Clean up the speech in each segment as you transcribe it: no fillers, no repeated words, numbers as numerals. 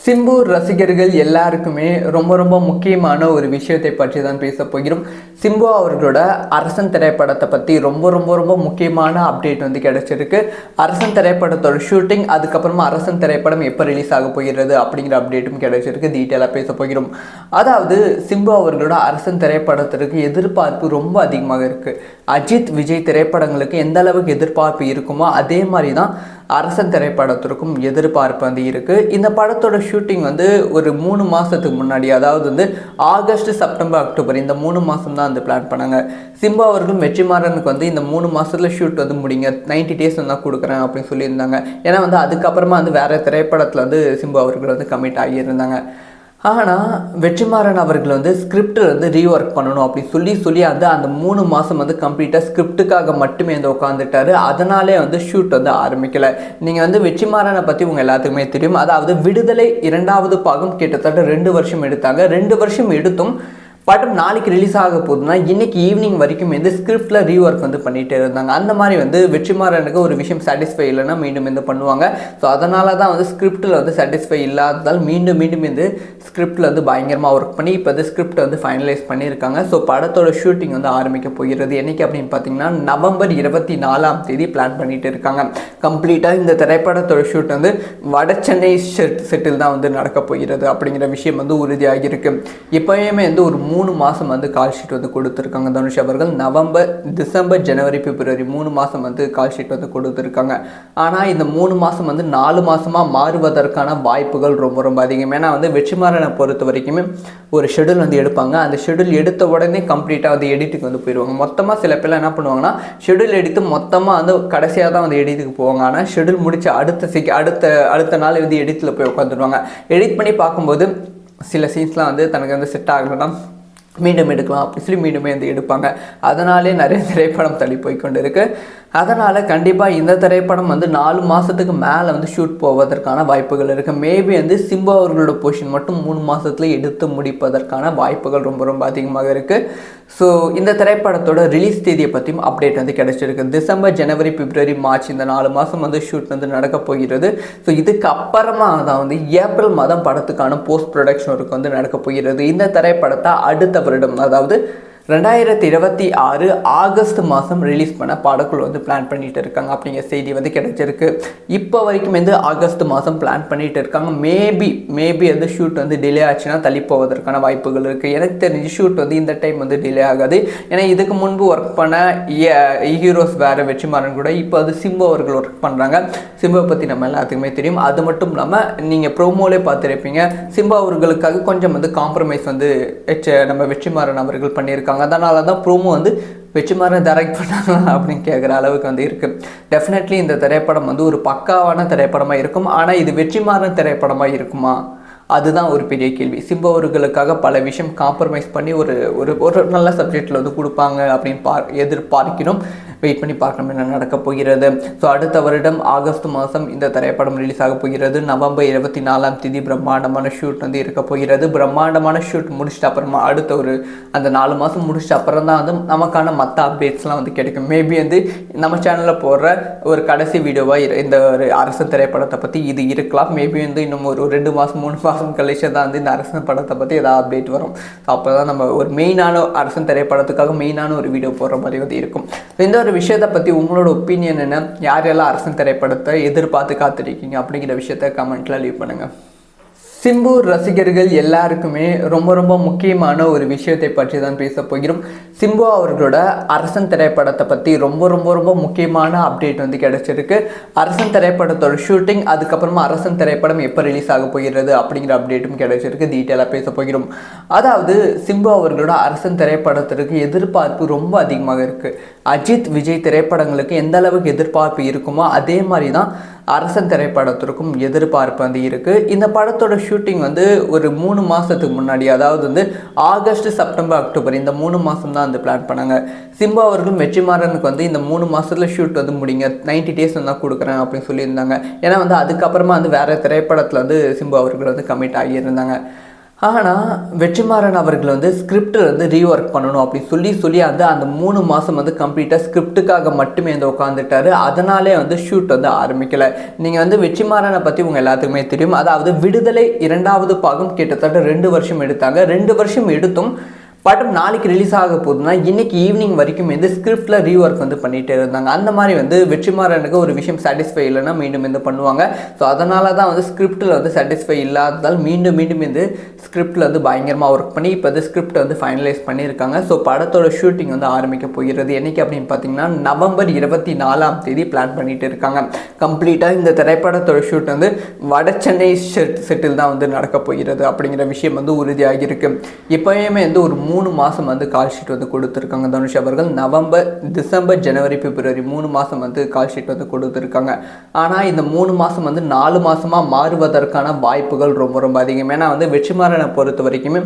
சிம்பு ரசிகர்கள் எல்லாருக்குமே ரொம்ப ரொம்ப முக்கியமான ஒரு விஷயத்தை பற்றி தான் பேச போகிறோம். சிம்பு அவர்களோட அரசன் திரைப்படத்தை பற்றி ரொம்ப ரொம்ப ரொம்ப முக்கியமான அப்டேட் வந்து கிடைச்சிருக்கு. அரசன் திரைப்படத்தோட ஷூட்டிங், அதுக்கப்புறமா அரசன் திரைப்படம் எப்போ ரிலீஸ் ஆக போகிறது அப்படிங்கிற அப்டேட்டும் கிடைச்சிருக்கு. டீட்டெயிலாக பேச போகிறோம். அதாவது சிம்பு அவர்களோட அரசன் திரைப்படத்திற்கு எதிர்பார்ப்பு ரொம்ப அதிகமாக இருக்குது. அஜித் விஜய் திரைப்படங்களுக்கு எந்த அளவுக்கு எதிர்பார்ப்பு இருக்குமோ அதே மாதிரி தான் அரசன் திரைப்படத்திற்கும் எதிர்பார்ப்பு வந்து இருக்குது. இந்த படத்தோட ஷூட்டிங் வந்து ஒரு 3 மாதத்துக்கு முன்னாடி, அதாவது வந்து ஆகஸ்ட் செப்டம்பர் அக்டோபர் இந்த 3 மாதம் தான் வந்து பிளான் பண்ணாங்க. சிம்பு அவர்களும் வெற்றிமாறனுக்கு வந்து இந்த 3 மாதத்தில் ஷூட் வந்து முடிங்க, 90 days தான் கொடுக்குறேன் அப்படின்னு சொல்லியிருந்தாங்க. ஏன்னா வந்து அதுக்கப்புறமா வந்து வேறு திரைப்படத்தில் வந்து சிம்பு அவர்கள் வந்து கமிட் ஆகியிருந்தாங்க. ஆனால் வெற்றிமாறன் அவர்கள் வந்து ஸ்கிரிப்டை வந்து ரீஒர்க் பண்ணணும் அப்படின்னு சொல்லி அந்த 3 மாதம் வந்து கம்ப்ளீட்டாக ஸ்கிரிப்டுக்காக மட்டுமே வந்து உட்காந்துட்டாரு. அதனாலே வந்து ஷூட் வந்து ஆரம்பிக்கலை. நீங்கள் வந்து வெற்றிமாறனை பற்றி உங்கள் எல்லாத்துக்குமே தெரியும். அதாவது விடுதலை 2வது பாகம் கிட்டத்தட்ட 2 வருஷம் எடுத்தாங்க. 2 வருஷம் எடுத்தும் படம் நாளைக்கு ரிலீஸ் ஆக போகுதுன்னா இன்றைக்கி ஈவினிங் வரைக்கும் வந்து ஸ்கிரிப்டில் ரீஒர்க் வந்து பண்ணிகிட்டே இருந்தாங்க. அந்த மாதிரி வந்து வெற்றிமாறனுக்கு ஒரு விஷயம் சாட்டிஸ்ஃபை இல்லைன்னா மீண்டும் வந்து பண்ணுவாங்க. ஸோ அதனால தான் வந்து ஸ்கிரிப்டில் வந்து சாட்டிஸ்ஃபை இல்லாததால் மீண்டும் வந்து ஸ்கிரிப்டில் வந்து பயங்கரமாக ஒர்க் பண்ணி இப்போ வந்து ஸ்கிரிப்டை வந்து ஃபைனலைஸ் பண்ணியிருக்காங்க. ஸோ படத்தோட ஷூட்டிங் வந்து ஆரம்பிக்க போகிறது என்றைக்கு அப்படின்னு பார்த்தீங்கன்னா நவம்பர் 24 பிளான் பண்ணிட்டு இருக்காங்க. கம்ப்ளீட்டாக இந்த திரைப்படத்தோட ஷூட் வந்து வட சென்னை செட்டில் தான் வந்து நடக்க போகிறது அப்படிங்கிற விஷயம் வந்து உறுதியாகி இருக்கு. இப்போயுமே வந்து ஒரு 3 மாதம் வந்து கால் ஷீட் வந்து கொடுத்துருக்காங்க தனுஷ் அவர்கள். நவம்பர், டிசம்பர், ஜனவரி, பிப்ரவரி 3 மாதம் வந்து கால் ஷீட் வந்து கொடுத்துருக்காங்க. ஆனால் இந்த 3 மாதம் வந்து 4 மாதமாக மாறுவதற்கான வாய்ப்புகள் ரொம்ப ரொம்ப அதிகம். ஏன்னா வந்து வெற்றிமாறனை பொறுத்த வரைக்குமே ஒரு ஷெடியூல் வந்து எடுப்பாங்க. அந்த ஷெடியூல் எடுத்த உடனே கம்ப்ளீட்டாக வந்து எடிட்டுக்கு வந்து போயிடுவாங்க. மொத்தமாக சில பேர் என்ன பண்ணுவாங்கன்னா ஷெடியூல் எடுத்து மொத்தமாக வந்து கடைசியாக தான் வந்து எடிட்டுக்கு போவாங்க. ஆனால் ஷெடியூல் முடிச்சு அடுத்த நாள் வந்து எடிட்டில் போய் உட்காந்துருவாங்க. எடிட் பண்ணி பார்க்கும்போது சில சீன்ஸ்லாம் வந்து தனக்கு வந்து செட் ஆகலைன்னா மீண்டும் எடுக்கலாம் அப்படி சொல்லி மீண்டுமே வந்து எடுப்பாங்க. அதனாலே நிறைய திரைப்படம் தள்ளி போய்கொண்டு இருக்குது. அதனால் கண்டிப்பாக இந்த திரைப்படம் வந்து 4 மாதத்துக்கு மேலே வந்து ஷூட் போவதற்கான வாய்ப்புகள் இருக்குது. மேபி வந்து சிம்பு அவர்களோட போர்ஷன் மட்டும் 3 மாதத்தில் எடுத்து முடிப்பதற்கான வாய்ப்புகள் ரொம்ப ரொம்ப அதிகமாக இருக்குது. ஸோ இந்த திரைப்படத்தோட ரிலீஸ் தேதியை பற்றியும் அப்டேட் வந்து கிடைச்சிருக்கு. டிசம்பர், ஜனவரி, பிப்ரவரி, மார்ச் இந்த 4 மாதம் வந்து ஷூட் வந்து நடக்க போகிறது. ஸோ இதுக்கு அப்புறமா தான் வந்து ஏப்ரல் மாதம் படத்துக்கான போஸ்ட் ப்ரொடக்ஷன் ஒர்க் வந்து நடக்க போகிறது. இந்த திரைப்படத்தை அடுத்த வருடம், அதாவது 2026 ஆகஸ்ட் மாதம் ரிலீஸ் பண்ண படக்குழு வந்து பிளான் பண்ணிட்டு இருக்காங்க அப்படிங்கிற செய்தி வந்து கிடைச்சிருக்கு. இப்போ வரைக்கும் வந்து ஆகஸ்ட் மாதம் பிளான் பண்ணிட்டு இருக்காங்க. மேபி வந்து ஷூட் வந்து டிலே ஆச்சுன்னா தள்ளி போவதற்கான வாய்ப்புகள் இருக்குது. எனக்கு தெரிஞ்சு ஷூட் வந்து இந்த டைம் வந்து டிலே ஆகாது. ஏன்னா இதுக்கு முன்பு ஒர்க் பண்ண ஹீரோஸ் வேறு வெற்றிமாறன் கூட இப்போ வந்து சிம்பு அவர்கள் ஒர்க் பண்ணுறாங்க. சிம்புவை பற்றி நம்ம எல்லாத்துக்குமே தெரியும். அது மட்டும் இல்லாமல் நீங்கள் ப்ரோமோலே பார்த்துருப்பீங்க, சிம்பு அவர்களுக்காக கொஞ்சம் வந்து காம்ப்ரமைஸ் வந்து நம்ம வெற்றிமாறன் அவர்கள் பண்ணியிருக்காங்க. அதனால தான் ப்ரோமோ வந்து வெற்றிமாறன் டைரக்ட் பண்ணாங்களா அப்படின்னு கேட்குற அளவுக்கு வந்து இருக்குது. டெஃபினெட்லி இந்த திரைப்படம் வந்து ஒரு பக்காவான திரைப்படமாக இருக்கும். ஆனால் இது வெற்றிமாறன் திரைப்படமாக இருக்குமா, அதுதான் ஒரு பெரிய கேள்வி. சிம்பு அவர்களுக்காக பல விஷயம் காம்ப்ரமைஸ் பண்ணி ஒரு நல்ல சப்ஜெக்டில் வந்து கொடுப்பாங்க அப்படின்னு எதிர்பார்க்கிறோம். வெயிட் பண்ணி பார்க்கணும் என்ன நடக்க போகிறது. ஸோ அடுத்த வருடம் ஆகஸ்ட் மாதம் இந்த திரைப்படம் ரிலீஸ் ஆக போகிறது. நவம்பர் 24 பிரம்மாண்டமான ஷூட் வந்து இருக்க போகிறது. பிரம்மாண்டமான ஷூட் முடிச்சிட்டு அப்புறமா அடுத்த அந்த 4 மாதம் முடிச்சிட்டு அப்புறம் தான் வந்து நமக்கான மற்ற அப்டேட்ஸ்லாம் வந்து கிடைக்கும். மேபி வந்து நம்ம சேனலில் போடுற ஒரு கடைசி வீடியோவாக இந்த ஒரு அரசன் திரைப்படத்தை பற்றி இது இருக்கலாம். மேபி வந்து இன்னும் ஒரு 2 மாதம் 3 மாதம் கழிச்சு தான் வந்து இந்த அரசன் படத்தை பற்றி ஏதாவது அப்டேட் வரும். ஸோ அப்போ தான் நம்ம ஒரு மெயினான அரசன் திரைப்படத்துக்காக மெயினான ஒரு வீடியோ போடுற மாதிரி வந்து இருக்கும். இந்த ஒரு விஷயத்தை பற்றி உங்களோட ஒப்பீனியன் என்ன? யாரெல்லாம் அரசன் திரைப்படத்தை எதிர்பார்த்து காத்திருக்கீங்க அப்படிங்கிற விஷயத்த கமெண்ட்டில் லீவ் பண்ணுங்கள். சிம்பு ரசிகர்கள் எல்லாருக்குமே ரொம்ப ரொம்ப முக்கியமான ஒரு விஷயத்தை பற்றி தான் பேச போகிறோம். சிம்பு அவர்களோட அரசன் திரைப்படத்தை பற்றி ரொம்ப ரொம்ப ரொம்ப முக்கியமான அப்டேட் வந்து கிடைச்சிருக்கு. அரசன் திரைப்படத்தோட ஷூட்டிங், அதுக்கப்புறமா அரசன் திரைப்படம் எப்போ ரிலீஸ் ஆக போகிறது அப்படிங்கிற அப்டேட்டும் கிடைச்சிருக்கு. டீட்டெயிலாக பேச போகிறோம். அதாவது சிம்பு அவர்களோட அரசன் திரைப்படத்திற்கு எதிர்பார்ப்பு ரொம்ப அதிகமாக இருக்குது. அஜித் விஜய் திரைப்படங்களுக்கு எந்த அளவுக்கு எதிர்பார்ப்பு இருக்குமோ அதே மாதிரி தான் அரசன் திரைப்படத்திற்கும் எதிர்பார்ப்பு வந்து இருக்குது. இந்த படத்தோட ஷூட்டிங் வந்து ஒரு 3 மாதத்துக்கு முன்னாடி, அதாவது வந்து ஆகஸ்ட் செப்டம்பர் அக்டோபர் இந்த 3 மாதம் தான் வந்து பிளான் பண்ணாங்க. சிம்பு அவர்களும் வெற்றிமாறனுக்கு வந்து இந்த 3 மாதத்தில் ஷூட் வந்து முடிங்க, 90 days தான் கொடுக்குறேன் அப்படின்னு சொல்லியிருந்தாங்க. ஏன்னா வந்து அதுக்கப்புறமா வந்து வேறு திரைப்படத்தில் வந்து சிம்பு அவர்கள் வந்து கமிட் ஆகியிருந்தாங்க. ஆனால் வெற்றிமாறன் அவர்கள் வந்து ஸ்கிரிப்டில் வந்து ரீஒர்க் பண்ணணும் அப்படின்னு சொல்லி அந்த 3 மாதம் வந்து கம்ப்ளீட்டாக ஸ்கிரிப்டுக்காக மட்டுமே வந்து உட்காந்துட்டாரு. அதனாலே வந்து ஷூட் வந்து ஆரம்பிக்கலை. நீங்கள் வந்து வெற்றிமாறனை பற்றி உங்கள் எல்லாத்துக்குமே தெரியும். அதாவது விடுதலை 2வது பாகம் கிட்டத்தட்ட 2 வருஷம் எடுத்தாங்க. 2 வருஷம் எடுத்தும் படம் நாளைக்கு ரிலீஸ் ஆக போகுதுன்னா இன்றைக்கி ஈவினிங் வரைக்கும் வந்து ஸ்கிரிப்டில் ரீஒர்க் வந்து பண்ணிகிட்டே இருந்தாங்க. அந்த மாதிரி வந்து வெற்றிமாறனுக்கு ஒரு விஷயம் சாட்டிஸ்ஃபை இல்லைன்னா மீண்டும் வந்து பண்ணுவாங்க. ஸோ அதனால தான் வந்து ஸ்கிரிப்டில் வந்து சாட்டிஸ்ஃபை இல்லாததால் மீண்டும் வந்து ஸ்கிரிப்டில் வந்து பயங்கரமாக ஒர்க் பண்ணி இப்போ வந்து ஸ்கிரிப்டை வந்து ஃபைனலைஸ் பண்ணியிருக்காங்க. ஸோ படத்தோட ஷூட்டிங் வந்து ஆரம்பிக்க போகிறது. என்றைக்கு அப்படின்னு பார்த்தீங்கன்னா நவம்பர் 24ஆம் தேதி பிளான் பண்ணிட்டு இருக்காங்க. கம்ப்ளீட்டாக இந்த திரைப்படத்தோட ஷூட் வந்து வட சென்னை செட்டில் தான் வந்து நடக்க போகிறது அப்படிங்கிற விஷயம் வந்து உறுதியாகி இருக்கு. இப்போயுமே வந்து ஒரு 3 மாதம் வந்து கால் ஷீட் வந்து கொடுத்துருக்காங்க தனுஷ் அவர்கள். நவம்பர், டிசம்பர், ஜனவரி, பிப்ரவரி 3 மாதம் வந்து கால் ஷீட் வந்து கொடுத்துருக்காங்க. ஆனால் இந்த 3 மாதம் வந்து 4 மாதமாக மாறுவதற்கான வாய்ப்புகள் ரொம்ப அதிகம். ஏன்னா வந்து வெற்றிமாறனை பொறுத்த வரைக்குமே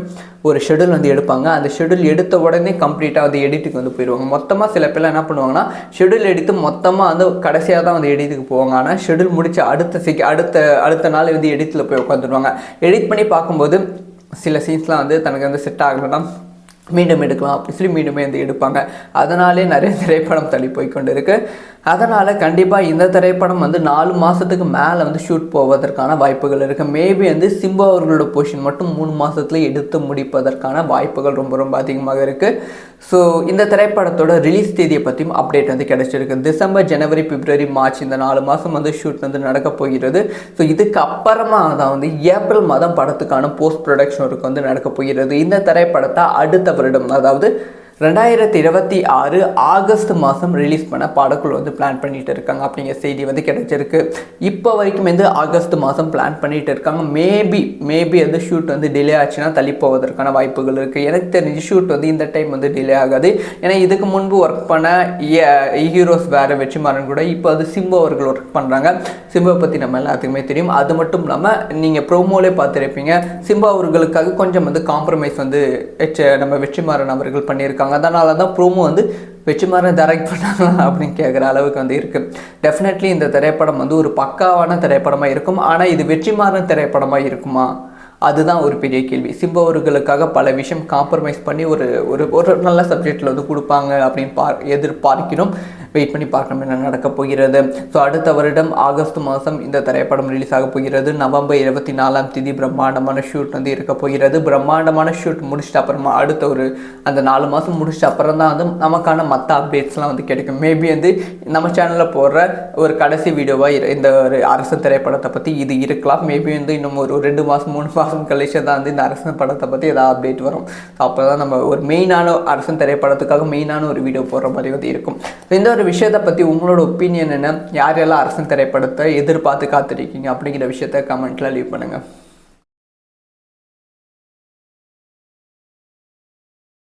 ஒரு ஷெடியூல் வந்து எடுப்பாங்க. அந்த ஷெடியூல் எடுத்த உடனே கம்ப்ளீட்டாக வந்து எடிட்டுக்கு வந்து போயிடுவாங்க. மொத்தமாக சில பேர்லாம் என்ன பண்ணுவாங்கன்னா ஷெடியூல் எடுத்து மொத்தமாக வந்து கடைசியாக தான் வந்து எடிட்டுக்கு போவாங்க. ஆனால் ஷெடியூல் முடிச்சு அடுத்த நாள் வந்து எடிட்டில் போய் உட்காந்துருவாங்க. எடிட் பண்ணி பார்க்கும்போது சில சீன்ஸ்லாம் வந்து தனக்கு வந்து செட் ஆகலைன்னா மீண்டும் எடுக்கலாம் அப்படி சொல்லி மீண்டுமே வந்து எடுப்பாங்க. அதனாலே நிறைய திரைப்படம் தள்ளி போய்கொண்டு இருக்குது. அதனால் கண்டிப்பாக இந்த திரைப்படம் வந்து 4 மாதத்துக்கு மேலே வந்து ஷூட் போவதற்கான வாய்ப்புகள் இருக்குது. மேபி வந்து சிம்பு அவர்களோட போர்ஷன் மட்டும் 3 மாதத்துல எடுத்து முடிப்பதற்கான வாய்ப்புகள் ரொம்ப அதிகமாக இருக்குது. ஸோ இந்த திரைப்படத்தோட ரிலீஸ் தேதியை பற்றியும் அப்டேட் வந்து கிடைச்சிருக்கு. டிசம்பர், ஜனவரி, பிப்ரவரி, மார்ச் இந்த 4 மாதம் வந்து ஷூட் வந்து நடக்க போகிறது. ஸோ இதுக்கு அப்புறமா தான் வந்து ஏப்ரல் மாதம் படத்துக்கான போஸ்ட் ப்ரொடக்ஷன் ஒர்க் வந்து நடக்க போகிறது. இந்த திரைப்படத்தை அடுத்த வருடம் அதாவது 2026 ஆகஸ்ட் மாதம் ரிலீஸ் பண்ண படக்குழு வந்து பிளான் பண்ணிட்டு இருக்காங்க அப்படிங்கிற செய்தி வந்து கிடைச்சிருக்கு. இப்போ வரைக்கும் வந்து ஆகஸ்ட் மாதம் பிளான் பண்ணிட்டு இருக்காங்க. மேபி வந்து ஷூட் வந்து டிலே ஆச்சுன்னா தள்ளி போவதற்கான வாய்ப்புகள் இருக்குது. எனக்கு தெரிஞ்சு ஷூட் வந்து இந்த டைம் வந்து டிலே ஆகாது. ஏன்னா இதுக்கு முன்பு ஒர்க் பண்ண ஹீரோஸ் வேறு வெற்றிமாறன் கூட இப்போ வந்து சிம்பு அவர்கள் ஒர்க் பண்ணுறாங்க. சிம்புவை பற்றி நம்ம எல்லாத்துக்குமே தெரியும். அது மட்டும் இல்லாமல் நீங்கள் ப்ரோமோலே பார்த்துருப்பீங்க, சிம்பு அவர்களுக்காக கொஞ்சம் வந்து காம்ப்ரமைஸ் வந்து நம்ம வெற்றிமாறன் அவர்கள் பண்ணியிருக்காங்க. அதனால தான் ப்ரோமோ வந்து வெற்றிமாறன் டைரக்ட் பண்ணாங்களா அப்படின்னு கேட்குற அளவுக்கு வந்து இருக்குது. டெஃபினெட்லி இந்த திரைப்படம் வந்து ஒரு பக்காவான திரைப்படமாக இருக்கும். ஆனால் இது வெற்றிமாறன் திரைப்படமாக இருக்குமா, அதுதான் ஒரு பெரிய கேள்வி. சிம்பு அவர்களுக்காக பல விஷயம் காம்ப்ரமைஸ் பண்ணி ஒரு நல்ல சப்ஜெக்டில் வந்து கொடுப்பாங்க அப்படின்னு எதிர்பார்க்கிறோம். வெயிட் பண்ணி பார்க்கணும் என்ன நடக்க போகிறது. ஸோ அடுத்த வருடம் ஆகஸ்ட் மாதம் இந்த திரைப்படம் ரிலீஸ் ஆக போகிறது. நவம்பர் 24ஆம் தேதி பிரம்மாண்டமான ஷூட் வந்து இருக்க போகிறது. பிரம்மாண்டமான ஷூட் முடிச்சிட்டு அப்புறமா அடுத்த அந்த 4 மாதம் முடிச்சிட்டு அப்புறம் தான் வந்து நமக்கான மற்ற அப்டேட்ஸ்லாம் வந்து கிடைக்கும். மேபி வந்து நம்ம சேனலில் போடுற ஒரு கடைசி வீடியோவாக இந்த ஒரு அரசு திரைப்படத்தை பற்றி இது இருக்கலாம். மேபி வந்து இன்னும் ஒரு 2 மாதம் 3 மாதம் கழிச்சு தான் வந்து இந்த அரசன் படத்தை பற்றி ஏதாவது அப்டேட் வரும். ஸோ அப்போ தான் நம்ம ஒரு மெயினான அரசன் திரைப்படத்துக்காக மெயினான ஒரு வீடியோ போடுற மாதிரி வந்து இருக்கும். இந்த ஒரு விஷயத்தை பற்றி உங்களோட ஒப்பீனியன் என்ன, யாரெல்லாம் அரசன் திரைப்படத்தை எதிர்பார்த்து காத்திருக்கீங்க அப்படிங்கிற விஷயத்த கமெண்ட்டில் லீவ் பண்ணுங்கள்.